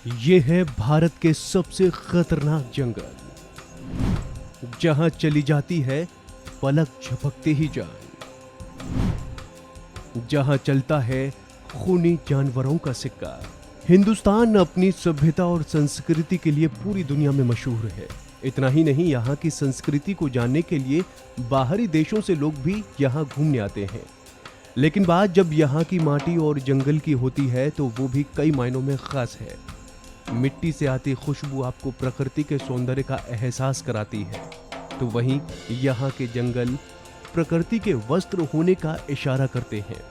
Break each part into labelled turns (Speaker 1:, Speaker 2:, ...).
Speaker 1: ये है भारत के सबसे खतरनाक जंगल, जहां चली जाती है पलक झपकते ही जान, जहां चलता है खूनी जानवरों का सिक्का। हिंदुस्तान अपनी सभ्यता और संस्कृति के लिए पूरी दुनिया में मशहूर है। इतना ही नहीं, यहाँ की संस्कृति को जानने के लिए बाहरी देशों से लोग भी यहाँ घूमने आते हैं। लेकिन बात जब यहाँ की माटी और जंगल की होती है तो वो भी कई मायनों में खास है। मिट्टी से आती खुशबू आपको प्रकृति के सौंदर्य का एहसास कराती है, तो वहीं यहाँ के जंगल प्रकृति के वस्त्र होने का इशारा करते हैं।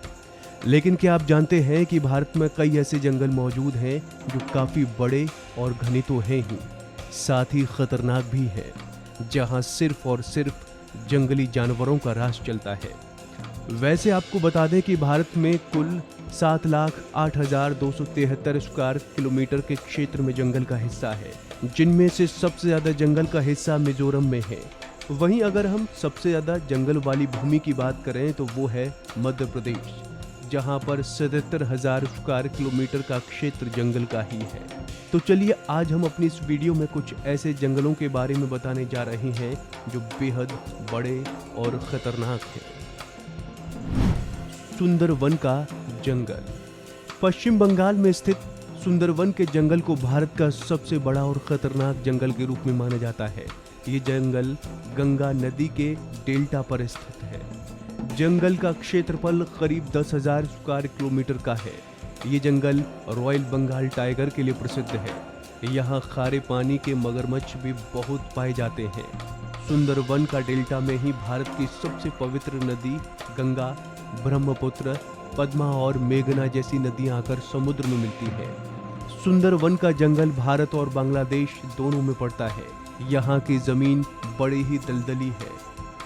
Speaker 1: लेकिन क्या आप जानते हैं कि भारत में कई ऐसे जंगल मौजूद हैं जो काफी बड़े और घने तो हैं ही, साथ ही खतरनाक भी हैं, जहाँ सिर्फ और सिर्फ जंगली जानवरों का राज चलता है। वैसे आपको बता दें कि भारत में कुल 7,08,273 स्क्वायर किलोमीटर के क्षेत्र में जंगल का हिस्सा है, जिनमें से सबसे ज्यादा जंगल का हिस्सा मिजोरम में है। वहीं अगर हम सबसे ज्यादा जंगल वाली भूमि की बात करें तो वो है मध्य प्रदेश, जहां पर 77,000 स्क्वायर किलोमीटर का क्षेत्र जंगल का ही है। तो चलिए आज हम अपनी इस वीडियो में कुछ ऐसे जंगलों के बारे में बताने जा रहे हैं जो बेहद बड़े और खतरनाक हैं। सुंदरवन का जंगल। पश्चिम बंगाल में स्थित सुंदरवन के जंगल को भारत का सबसे बड़ा और खतरनाक जंगल के रूप में माना जाता है। ये जंगल गंगा नदी के डेल्टा पर स्थित है। जंगल का क्षेत्रफल करीब 10,000 स्क्वायर किलोमीटर का है। ये जंगल रॉयल बंगाल टाइगर के लिए प्रसिद्ध है। यहाँ खारे पानी के मगरमच्छ भी बहुत पाए जाते हैं। सुंदरवन का डेल्टा में ही भारत की सबसे पवित्र नदी गंगा, ब्रह्मपुत्र, पद्मा और मेघना जैसी नदियां आकर समुद्र में मिलती है। सुंदरवन का जंगल भारत और बांग्लादेश दोनों में पड़ता है। यहाँ की जमीन बड़ी ही दलदली है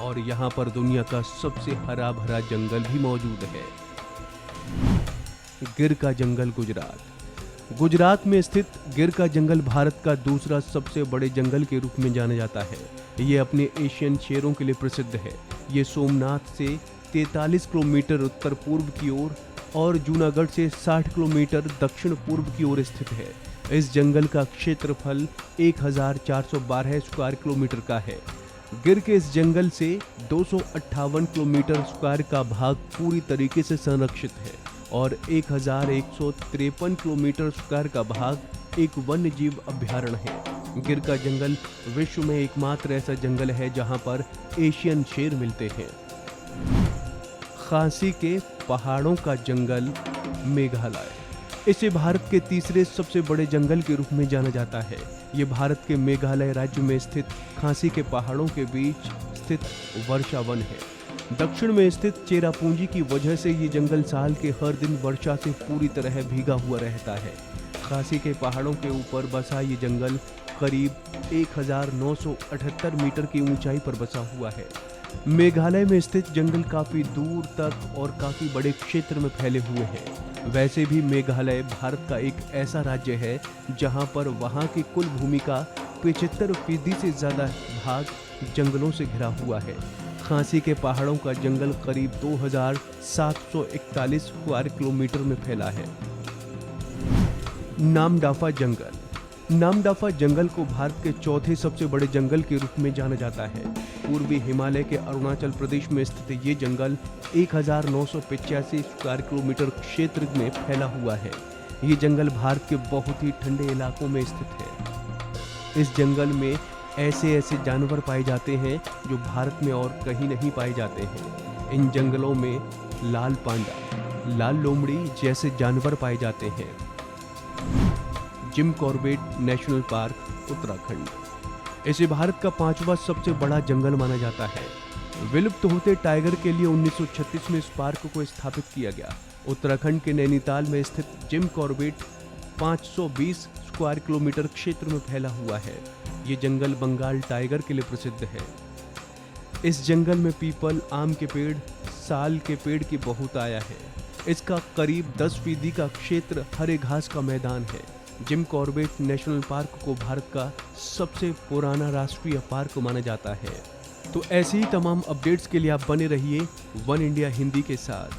Speaker 1: और यहाँ पर दुनिया का सबसे हरा भरा जंगल भी मौजूद है। गिर का जंगल गुजरात। गुजरात में स्थित गिर का जंगल भारत का दूसरा सबसे बड़े जंगल के रूप में जाना जाता है। ये अपने एशियन शेरों के लिए प्रसिद्ध है। ये सोमनाथ से 43 किलोमीटर उत्तर पूर्व की ओर और जूनागढ़ से 60 किलोमीटर दक्षिण पूर्व की ओर स्थित है। इस जंगल का क्षेत्रफल 1,412 स्क्वायर किलोमीटर का है। गिर के इस जंगल से 258 किलोमीटर स्क्वायर का भाग पूरी तरीके से संरक्षित है और 1,153 किलोमीटर स्क्वायर का भाग एक वन्य जीव अभयारण्य है। गिर का जंगल विश्व में एकमात्र ऐसा जंगल है जहां पर एशियन शेर मिलते हैं। खांसी के पहाड़ों का जंगल मेघालय। इसे भारत के तीसरे सबसे बड़े जंगल के रूप में जाना जाता है। ये भारत के मेघालय राज्य में स्थित खांसी के पहाड़ों के बीच स्थित वर्षा वन है। दक्षिण में स्थित चेरापूंजी की वजह से ये जंगल साल के हर दिन वर्षा से पूरी तरह भीगा हुआ रहता है। खांसी के पहाड़ों के ऊपर बसा ये जंगल करीब 1,978 मीटर की ऊंचाई पर बसा हुआ है। मेघालय में स्थित जंगल काफी दूर तक और काफी बड़े क्षेत्र में फैले हुए हैं। वैसे भी मेघालय भारत का एक ऐसा राज्य है जहां पर वहां की कुल भूमि का 75% से ज्यादा भाग जंगलों से घिरा हुआ है। खांसी के पहाड़ों का जंगल करीब 2,741 स्क्वायर किलोमीटर में फैला है। नामदफा जंगल। नामदफा जंगल को भारत के चौथे सबसे बड़े जंगल के रूप में जाना जाता है। पूर्वी हिमालय के अरुणाचल प्रदेश में स्थित ये जंगल 1,985 स्क्वायर किलोमीटर क्षेत्र में फैला हुआ है। ये जंगल भारत के बहुत ही ठंडे इलाकों में स्थित है। इस जंगल में ऐसे जानवर पाए जाते हैं जो भारत में और कहीं नहीं पाए जाते हैं। इन जंगलों में लाल पांडा, लाल लोमड़ी जैसे जानवर पाए जाते हैं। Jim Corbett national park Uttarakhand. इसे भारत का 5वां सबसे बड़ा जंगल माना जाता है। विलुप्त होते टाइगर के लिए 1936 में इस पार्क को स्थापित किया गया। उत्तराखंड के नैनीताल में स्थित जिम कॉर्बेट 520 स्क्वायर किलोमीटर क्षेत्र में फैला हुआ है। ये जंगल बंगाल टाइगर के लिए प्रसिद्ध है। इस जंगल में पीपल, आम के पेड़, साल के पेड़ की बहुतायत है। इसका करीब 10% का क्षेत्र हरे घास का मैदान है। जिम कॉर्बेट नेशनल पार्क को भारत का सबसे पुराना राष्ट्रीय पार्क माना जाता है। तो ऐसे ही तमाम अपडेट्स के लिए आप बने रहिए वन इंडिया हिंदी के साथ।